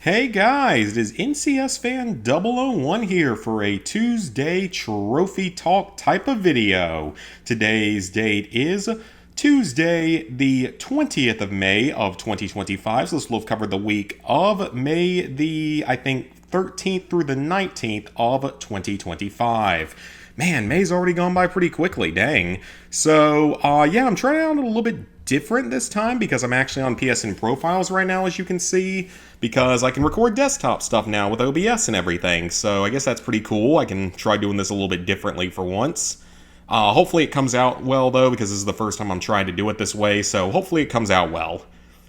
Hey guys, it is NCS Fan 001 here for a Tuesday Trophy Talk type of video. Today's date is Tuesday, the 20th of May of 2025. So this will have covered the week of May the, 13th through the 19th of 2025. Man, May's already gone by pretty quickly, dang. So, yeah, I'm trying out a little bit different this time because I'm actually on PSN profiles right now, as you can see, because I can record desktop stuff now with OBS and everything. So I guess that's pretty cool. I can try doing this a little bit differently for once. Hopefully it comes out well, though, because this is the first time I'm trying to do it this way, so hopefully it comes out well.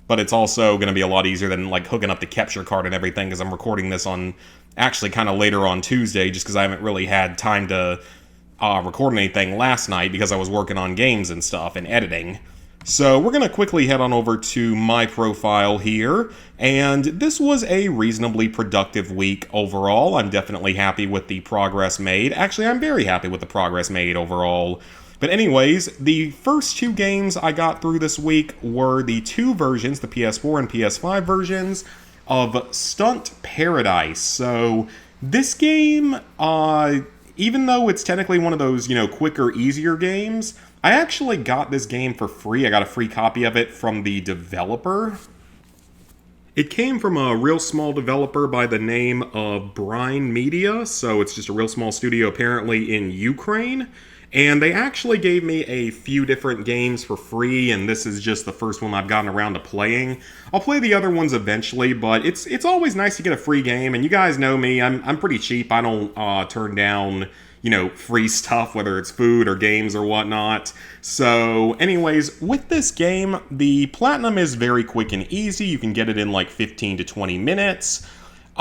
But it's also going to be a lot easier than, like, hooking up the capture card and everything, because I'm recording this on, actually, kind of later on Tuesday, just because I haven't really had time to record anything last night, because I was working on games and stuff, and editing. So we're going to quickly head on over to my profile here, and this was a reasonably productive week overall. I'm definitely happy with the progress made. Actually, I'm very happy with the progress made overall. But anyways, the first two games I got through this week were the two versions, the PS4 and PS5 versions, of Stunt Paradise. So this game, even though it's technically one of those, quicker, easier games, I actually got this game for free. I got a free copy of it from the developer. It came from a real small developer by the name of Brine Media, so it's just a real small studio apparently in Ukraine. And they actually gave me a few different games for free, and this is just the first one I've gotten around to playing. I'll play the other ones eventually, but it's always nice to get a free game, and you guys know me, I'm pretty cheap. I don't turn down, free stuff, whether it's food or games or whatnot. So anyways, with this game, the platinum is very quick and easy. You can get it in like 15 to 20 minutes.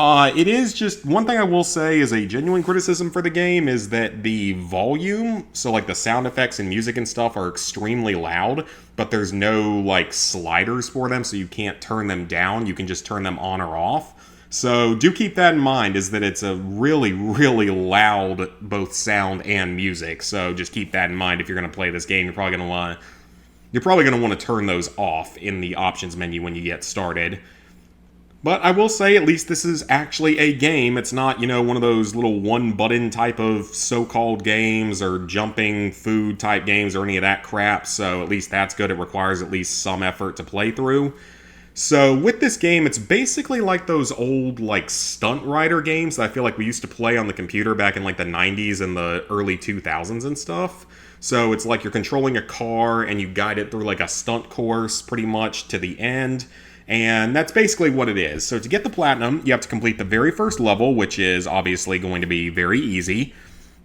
It is just, one thing I will say is a genuine criticism for the game is that the volume, so like the sound effects and music and stuff are extremely loud, but there's no like sliders for them, so you can't turn them down, you can just turn them on or off. So do keep that in mind, is that it's a really, really loud both sound and music, so just keep that in mind if you're going to play this game. You're probably going to want to turn those off in the options menu when you get started. But I will say, at least this is actually a game. It's not, one of those little one-button type of so-called games or jumping food type games or any of that crap, so at least that's good. It requires at least some effort to play through. So with this game, it's basically like those old, like, Stunt Rider games that I feel like we used to play on the computer back in, like, the 90s and the early 2000s and stuff. So it's like you're controlling a car and you guide it through, like, a stunt course, pretty much, to the end. And that's basically what it is. So to get the platinum, you have to complete the very first level, which is obviously going to be very easy.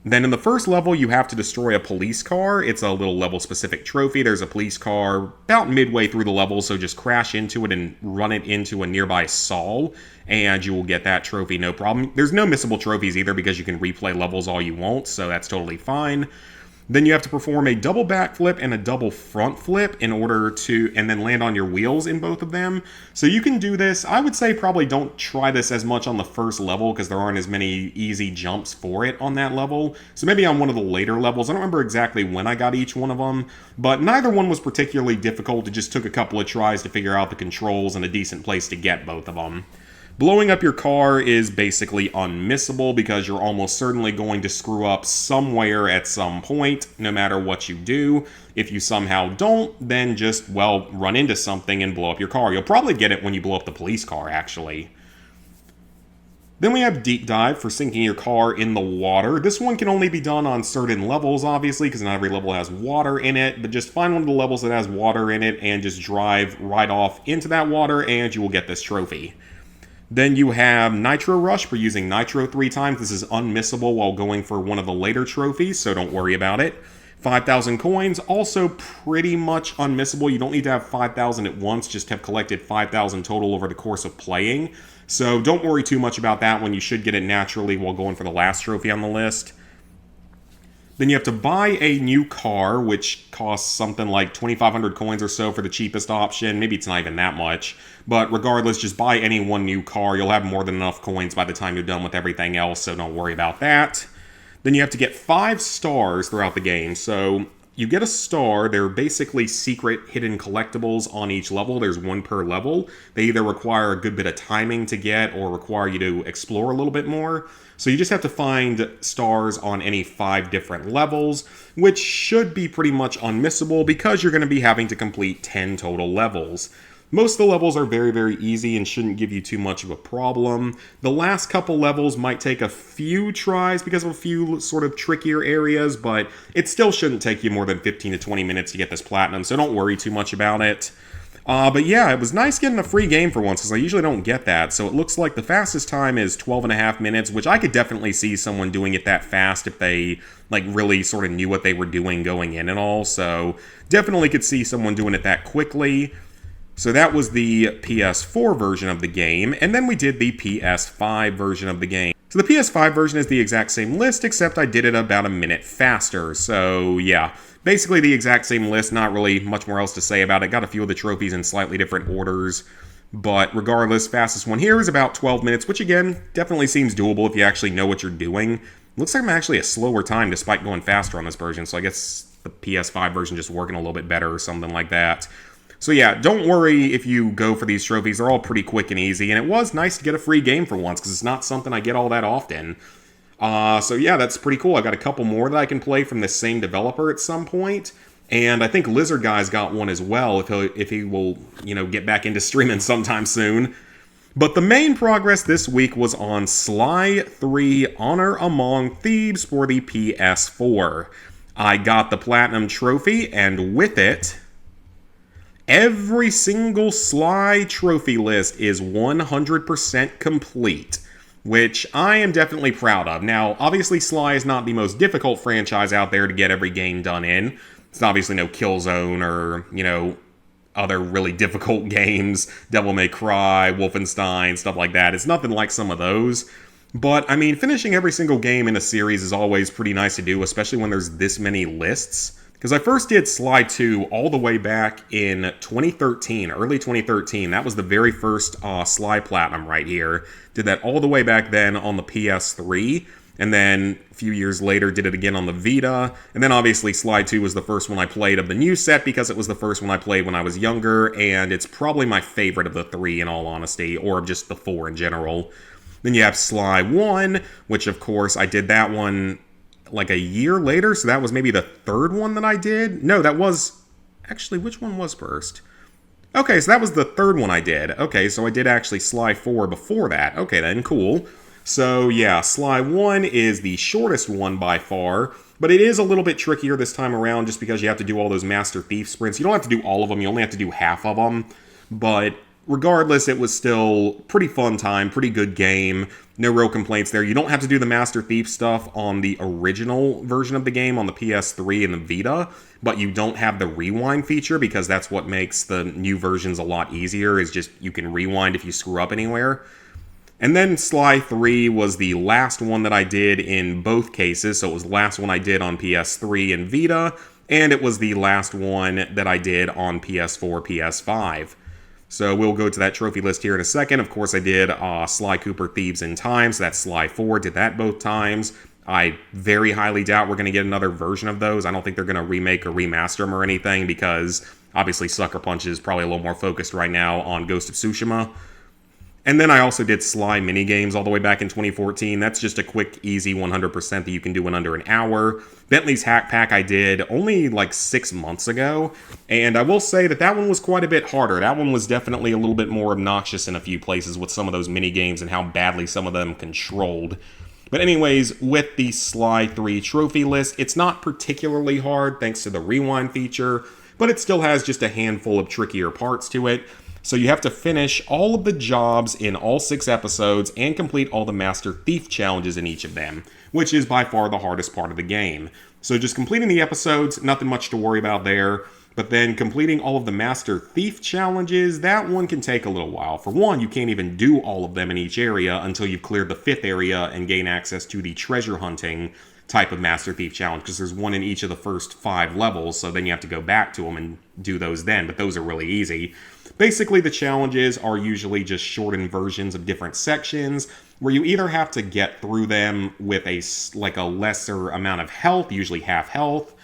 Then in the first level, you have to destroy a police car. It's a little level-specific trophy. There's a police car about midway through the level, so just crash into it and run it into a nearby stall, and you will get that trophy, no problem. There's no missable trophies either because you can replay levels all you want, so that's totally fine. Then you have to perform a double backflip and a double front flip in order to, and then land on your wheels in both of them. So you can do this. I would say probably don't try this as much on the first level because there aren't as many easy jumps for it on that level. So maybe on one of the later levels. I don't remember exactly when I got each one of them, but neither one was particularly difficult. It just took a couple of tries to figure out the controls and a decent place to get both of them. Blowing up your car is basically unmissable because you're almost certainly going to screw up somewhere at some point, no matter what you do. If you somehow don't, then just, well, run into something and blow up your car. You'll probably get it when you blow up the police car, actually. Then we have Deep Dive for sinking your car in the water. This one can only be done on certain levels, obviously, because not every level has water in it, but just find one of the levels that has water in it and just drive right off into that water and you will get this trophy. Then you have Nitro Rush for using Nitro 3 times. This is unmissable while going for one of the later trophies, so don't worry about it. 5,000 coins, also pretty much unmissable. You don't need to have 5,000 at once, just have collected 5,000 total over the course of playing. So don't worry too much about that one. You should get it naturally while going for the last trophy on the list. Then you have to buy a new car, which costs something like 2,500 coins or so for the cheapest option. Maybe it's not even that much. But regardless, just buy any one new car. You'll have more than enough coins by the time you're done with everything else, so don't worry about that. Then you have to get 5 stars throughout the game. So you get a star. They're basically secret hidden collectibles on each level. There's one per level. They either require a good bit of timing to get or require you to explore a little bit more. So you just have to find stars on any 5 different levels, which should be pretty much unmissable because you're going to be having to complete 10 total levels. Most of the levels are very, very easy and shouldn't give you too much of a problem. The last couple levels might take a few tries because of a few sort of trickier areas, but it still shouldn't take you more than 15 to 20 minutes to get this platinum, so don't worry too much about it. But yeah, it was nice getting a free game for once, because I usually don't get that. So it looks like the fastest time is 12.5 minutes, which I could definitely see someone doing it that fast if they like really sort of knew what they were doing going in and all. So definitely could see someone doing it that quickly. So that was the PS4 version of the game, and then we did the PS5 version of the game. So the PS5 version is the exact same list, except I did it about a minute faster. So yeah, basically the exact same list, not really much more else to say about it. Got a few of the trophies in slightly different orders, but regardless, fastest one here is about 12 minutes, which again, definitely seems doable if you actually know what you're doing. Looks like I'm actually a slower time despite going faster on this version, so I guess the PS5 version just working a little bit better or something like that. So yeah, don't worry if you go for these trophies. They're all pretty quick and easy, and it was nice to get a free game for once, because it's not something I get all that often. So yeah, that's pretty cool. I got a couple more that I can play from this same developer at some point, and I think Lizard Guy's got one as well, if he will, get back into streaming sometime soon. But the main progress this week was on Sly III Honor Among Thieves for the PS4. I got the Platinum Trophy, and with it, every single Sly trophy list is 100% complete, which I am definitely proud of. Now, obviously Sly is not the most difficult franchise out there to get every game done in. It's obviously no Killzone or, other really difficult games, Devil May Cry, Wolfenstein, stuff like that. It's nothing like some of those. But, I mean, finishing every single game in a series is always pretty nice to do, especially when there's this many lists. Because I first did Sly 2 all the way back in 2013, early 2013. That was the very first Sly Platinum right here. Did that all the way back then on the PS3. And then a few years later did it again on the Vita. And then obviously Sly 2 was the first one I played of the new set because it was the first one I played when I was younger. And it's probably my favorite of the 3 in all honesty, or just the 4 in general. Then you have Sly 1, which of course I did that one like a year later, so that was maybe the 3rd one that I did. No, that was... Actually, which one was first? Okay, so that was the 3rd one I did. Okay, so I did actually Sly 4 before that. Okay then, cool. So yeah, Sly 1 is the shortest one by far, but it is a little bit trickier this time around just because you have to do all those Master Thief sprints. You don't have to do all of them, you only have to do half of them, but regardless, it was still pretty fun time, pretty good game. No real complaints there. You don't have to do the Master Thief stuff on the original version of the game on the PS3 and the Vita, but you don't have the rewind feature because that's what makes the new versions a lot easier, is just you can rewind if you screw up anywhere. And then Sly 3 was the last one that I did in both cases, so it was the last one I did on PS3 and Vita, and it was the last one that I did on PS4, PS5. So we'll go to that trophy list here in a second. Of course, I did Sly Cooper Thieves in Time, so that's Sly 4, did that both times. I very highly doubt we're going to get another version of those. I don't think they're going to remake or remaster them or anything, because obviously Sucker Punch is probably a little more focused right now on Ghost of Tsushima. And then I also did Sly minigames all the way back in 2014. That's just a quick, easy 100% that you can do in under an hour. Bentley's Hack Pack I did only like 6 months ago, and I will say that that one was quite a bit harder. That one was definitely a little bit more obnoxious in a few places with some of those minigames and how badly some of them controlled. But anyways, with the Sly 3 trophy list, it's not particularly hard thanks to the rewind feature, but it still has just a handful of trickier parts to it. So you have to finish all of the jobs in all 6 episodes and complete all the Master Thief challenges in each of them, which is by far the hardest part of the game. So just completing the episodes, nothing much to worry about there. But then completing all of the Master Thief challenges, that one can take a little while. For one, you can't even do all of them in each area until you've cleared the 5th area and gain access to the treasure hunting type of Master Thief challenge, because there's one in each of the first 5 levels, so then you have to go back to them and do those then, but those are really easy. Basically, the challenges are usually just shortened versions of different sections, where you either have to get through them with a lesser amount of health, usually half health,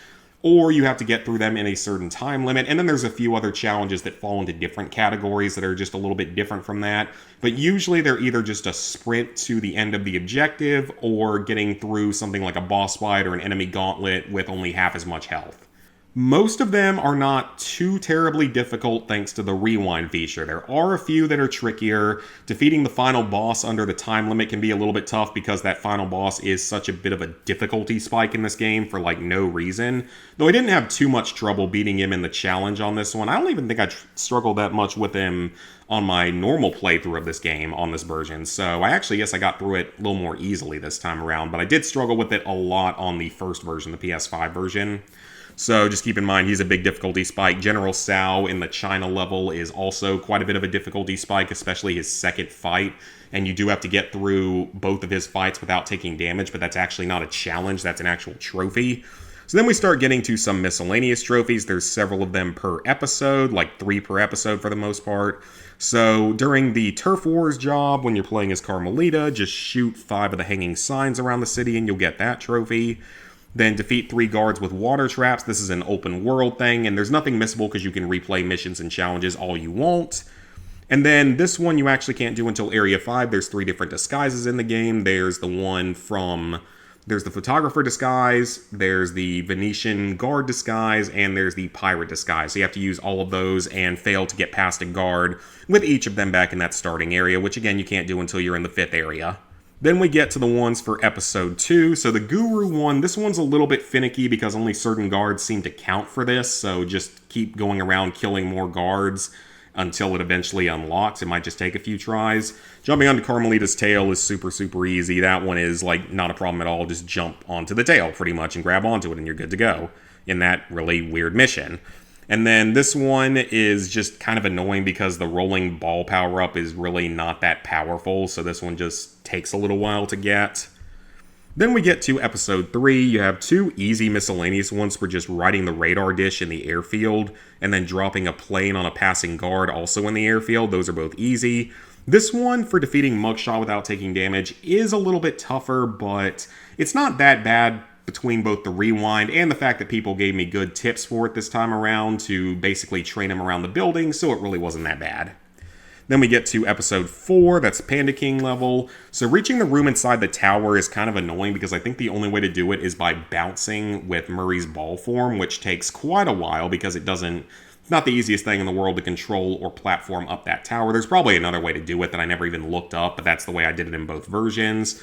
or you have to get through them in a certain time limit. And then there's a few other challenges that fall into different categories that are just a little bit different from that. But usually they're either just a sprint to the end of the objective or getting through something like a boss fight or an enemy gauntlet with only half as much health. Most of them are not too terribly difficult thanks to the rewind feature. There are a few that are trickier. Defeating the final boss under the time limit can be a little bit tough because that final boss is such a bit of a difficulty spike in this game for like no reason. Though I didn't have too much trouble beating him in the challenge on this one. I don't even think I struggled that much with him on my normal playthrough of this game on this version. So I actually guess I got through it a little more easily this time around, but I did struggle with it a lot on the first version, the PS5 version. So just keep in mind, he's a big difficulty spike. General Sao in the China level is also quite a bit of a difficulty spike, especially his second fight. And you do have to get through both of his fights without taking damage, but that's actually not a challenge, that's an actual trophy. So then we start getting to some miscellaneous trophies. There's several of them per episode, like 3 per episode for the most part. So during the Turf Wars job, when you're playing as Carmelita, just shoot 5 of the hanging signs around the city and you'll get that trophy. Then defeat 3 guards with water traps. This is an open world thing, and there's nothing missable because you can replay missions and challenges all you want. And then this one you actually can't do until Area 5. There's 3 different disguises in the game. There's the photographer disguise, there's the Venetian guard disguise, and there's the pirate disguise. So you have to use all of those and fail to get past a guard with each of them back in that starting area, which again you can't do until you're in the 5th area. Then we get to the ones for episode 2. So the Guru one, this one's a little bit finicky because only certain guards seem to count for this. So just keep going around killing more guards until it eventually unlocks. It might just take a few tries. Jumping onto Carmelita's tail is super, super easy. That one is like not a problem at all. Just jump onto the tail pretty much and grab onto it and you're good to go in that really weird mission. And then this one is just kind of annoying because the rolling ball power-up is really not that powerful, so this one just takes a little while to get. Then we get to episode 3. You have 2 easy miscellaneous ones for just riding the radar dish in the airfield, and then dropping a plane on a passing guard also in the airfield. Those are both easy. This one, for defeating Mugshot without taking damage, is a little bit tougher, but it's not that bad between both the rewind and the fact that people gave me good tips for it this time around to basically train him around the building, so it really wasn't that bad. Then we get to episode 4, that's Panda King level. So reaching the room inside the tower is kind of annoying because I think the only way to do it is by bouncing with Murray's ball form, which takes quite a while because it's not the easiest thing in the world to control or platform up that tower. There's probably another way to do it that I never even looked up, but that's the way I did it in both versions.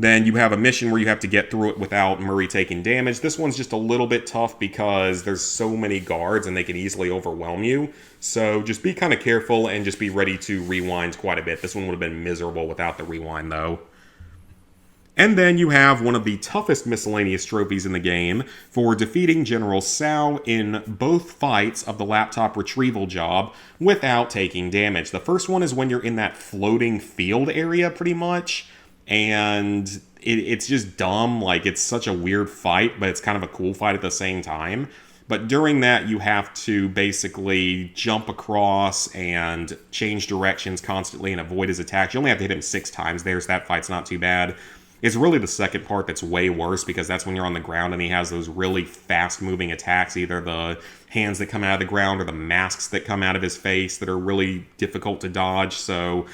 Then you have a mission where you have to get through it without Murray taking damage. This one's just a little bit tough because there's so many guards and they can easily overwhelm you. So just be kind of careful and just be ready to rewind quite a bit. This one would have been miserable without the rewind though. And then you have one of the toughest miscellaneous trophies in the game for defeating General Sao in both fights of the laptop retrieval job without taking damage. The first one is when you're in that floating field area pretty much. And it's just dumb, like it's such a weird fight, but it's kind of a cool fight at the same time. But during that, you have to basically jump across and change directions constantly and avoid his attacks. You only have to hit him 6 times there, so that fight's not too bad. It's really the second part that's way worse because that's when you're on the ground and he has those really fast-moving attacks, either the hands that come out of the ground or the masks that come out of his face that are really difficult to dodge, so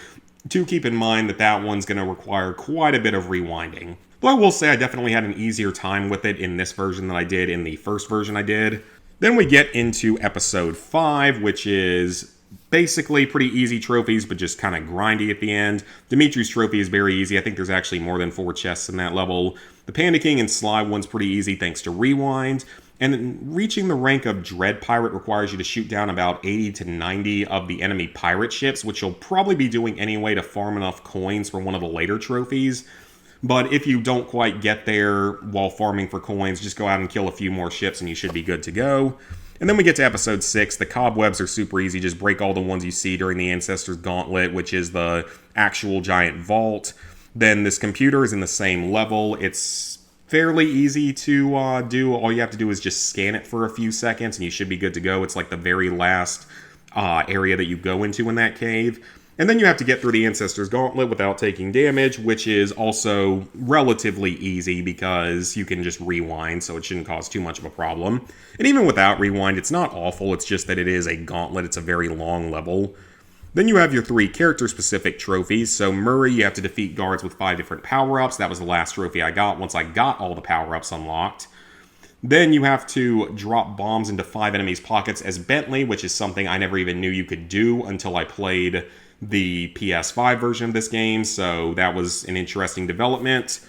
do keep in mind that that one's going to require quite a bit of rewinding. Though I will say I definitely had an easier time with it in this version than I did in the first version I did. Then we get into episode 5, which is basically pretty easy trophies, but just kind of grindy at the end. Dimitri's trophy is very easy. I think there's actually more than 4 chests in that level. The Panda King and Sly one's pretty easy thanks to rewind. And reaching the rank of Dread Pirate requires you to shoot down about 80 to 90 of the enemy pirate ships, which you'll probably be doing anyway to farm enough coins for one of the later trophies. But if you don't quite get there while farming for coins, just go out and kill a few more ships and you should be good to go. And then we get to episode 6. The cobwebs are super easy. Just break all the ones you see during the Ancestors Gauntlet, which is the actual giant vault. Then this computer is in the same level. It's fairly easy to do. All you have to do is just scan it for a few seconds and you should be good to go. It's like the very last area that you go into in that cave. And then you have to get through the Ancestor's Gauntlet without taking damage, which is also relatively easy because you can just rewind, so it shouldn't cause too much of a problem. And even without rewind, it's not awful, it's just that it is a gauntlet, it's a very long level. Then you have your 3 character-specific trophies. So Murray, you have to defeat guards with 5 different power-ups. That was the last trophy I got once I got all the power-ups unlocked. Then you have to drop bombs into 5 enemies' pockets as Bentley, which is something I never even knew you could do until I played the PS5 version of this game, so that was an interesting development.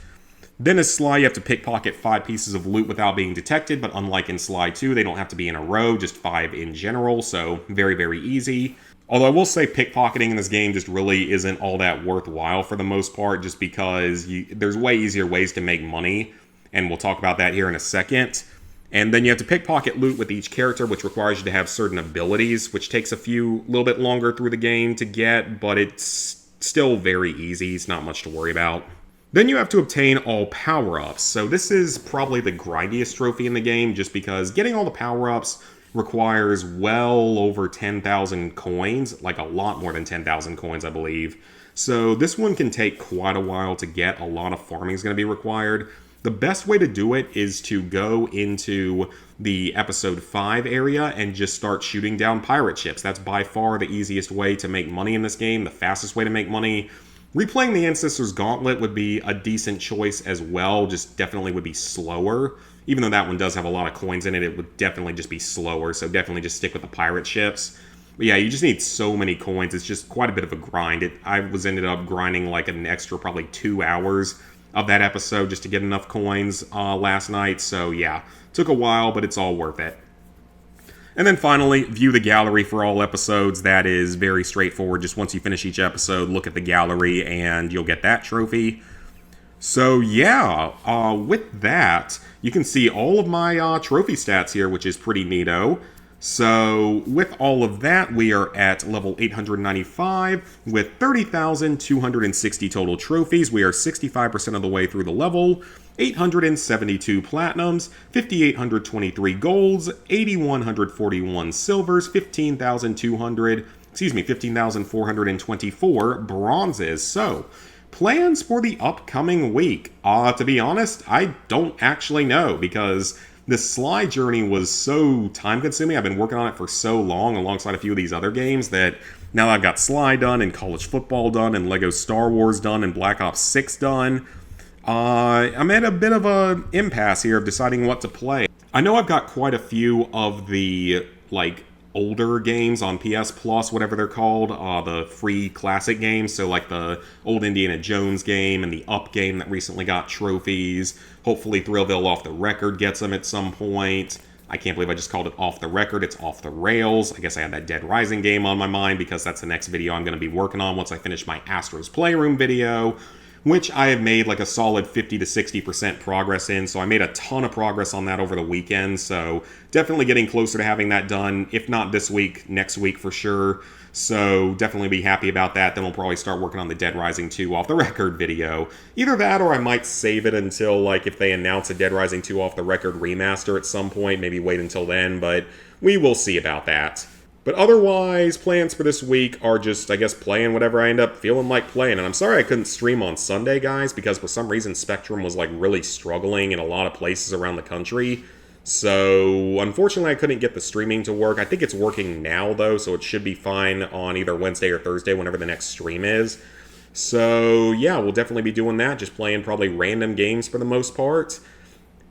Then as Sly, you have to pickpocket 5 pieces of loot without being detected, but unlike in Sly 2, they don't have to be in a row, just 5 in general, so very, very easy. Although I will say pickpocketing in this game just really isn't all that worthwhile for the most part, just because there's way easier ways to make money, and we'll talk about that here in a second. And then you have to pickpocket loot with each character, which requires you to have certain abilities, which takes a little bit longer through the game to get, but it's still very easy. It's not much to worry about. Then you have to obtain all power-ups. So this is probably the grindiest trophy in the game, just because getting all the power-ups requires well over 10,000 coins, like a lot more than 10,000 coins, I believe. So this one can take quite a while to get. A lot of farming is going to be required. The best way to do it is to go into the episode 5 area and just start shooting down pirate ships. That's by far the easiest way to make money in this game, the fastest way to make money. Replaying the Ancestor's Gauntlet would be a decent choice as well, just definitely would be slower. Even though that one does have a lot of coins in it, it would definitely just be slower, so definitely just stick with the pirate ships. But yeah, you just need so many coins, it's just quite a bit of a grind. I ended up grinding like an extra probably 2 hours of that episode just to get enough coins last night, so yeah, took a while, but it's all worth it. And then finally, view the gallery for all episodes. That is very straightforward. Just once you finish each episode, look at the gallery and you'll get that trophy. So yeah, with that, you can see all of my trophy stats here, which is pretty neato. So with all of that, we are at level 895 with 30,260 total trophies. We are 65% of the way through the level. 872 platinums, 5,823 golds, 8,141 silvers, 15,424 bronzes. So, plans for the upcoming week. To be honest, I don't actually know because this Sly journey was so time-consuming. I've been working on it for so long alongside a few of these other games that now I've got Sly done and college football done and Lego Star Wars done and Black Ops 6 done. I'm at a bit of an impasse here of deciding what to play. I know I've got quite a few of the, older games on PS Plus, whatever they're called, the free classic games, so like the old Indiana Jones game and the Up game that recently got trophies. Hopefully Thrillville Off the Record gets them at some point. I can't believe I just called it Off the Record, it's Off the Rails. I guess I had that Dead Rising game on my mind because that's the next video I'm going to be working on once I finish my Astro's Playroom video, which I have made like a solid 50 to 60% progress in, so I made a ton of progress on that over the weekend, so definitely getting closer to having that done, if not this week, next week for sure, so definitely be happy about that. Then we'll probably start working on the Dead Rising 2 Off the Record video. Either that or I might save it until, if they announce a Dead Rising 2 Off the Record remaster at some point, maybe wait until then, but we will see about that. But otherwise, plans for this week are just, I guess, playing whatever I end up feeling like playing. And I'm sorry I couldn't stream on Sunday, guys, because for some reason Spectrum was, really struggling in a lot of places around the country. So, unfortunately, I couldn't get the streaming to work. I think it's working now, though, so it should be fine on either Wednesday or Thursday, whenever the next stream is. So, yeah, we'll definitely be doing that, just playing probably random games for the most part.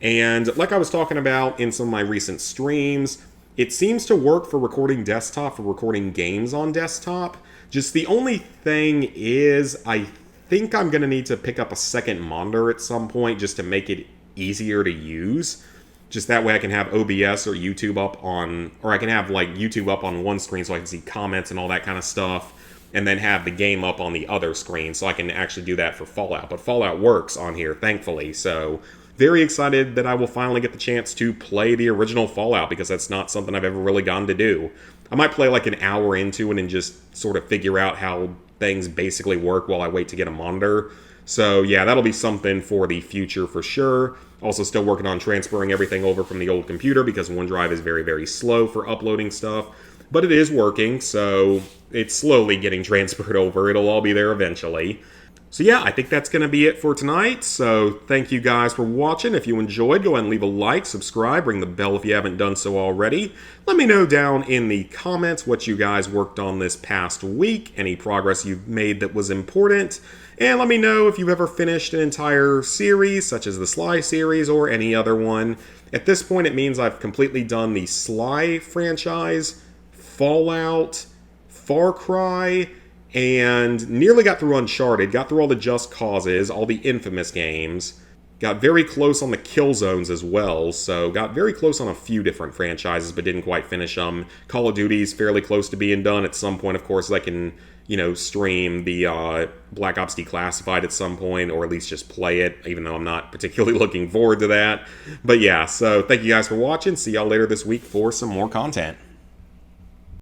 And like I was talking about in some of my recent streams, it seems to work for recording desktop, for recording games on desktop. Just the only thing is, I think I'm going to need to pick up a second monitor at some point just to make it easier to use. Just that way I can have OBS or YouTube up on, or I can have YouTube up on one screen so I can see comments and all that kind of stuff, and then have the game up on the other screen so I can actually do that for Fallout. But Fallout works on here, thankfully, so very excited that I will finally get the chance to play the original Fallout, because that's not something I've ever really gotten to do. I might play an hour into it and just sort of figure out how things basically work while I wait to get a monitor. So yeah, that'll be something for the future for sure. Also still working on transferring everything over from the old computer because OneDrive is very, very slow for uploading stuff. But it is working, so it's slowly getting transferred over. It'll all be there eventually. So yeah, I think that's going to be it for tonight. So thank you guys for watching. If you enjoyed, go ahead and leave a like, subscribe, ring the bell if you haven't done so already. Let me know down in the comments what you guys worked on this past week, any progress you've made that was important. And let me know if you've ever finished an entire series, such as the Sly series or any other one. At this point, it means I've completely done the Sly franchise, Fallout, Far Cry, and nearly got through Uncharted, got through all the Just Causes, all the Infamous games, got very close on the Killzones as well, so got very close on a few different franchises, but didn't quite finish them. Call of Duty's fairly close to being done. At some point, of course, I can, stream the Black Ops Declassified at some point, or at least just play it, even though I'm not particularly looking forward to that. But yeah, so thank you guys for watching. See y'all later this week for some more content.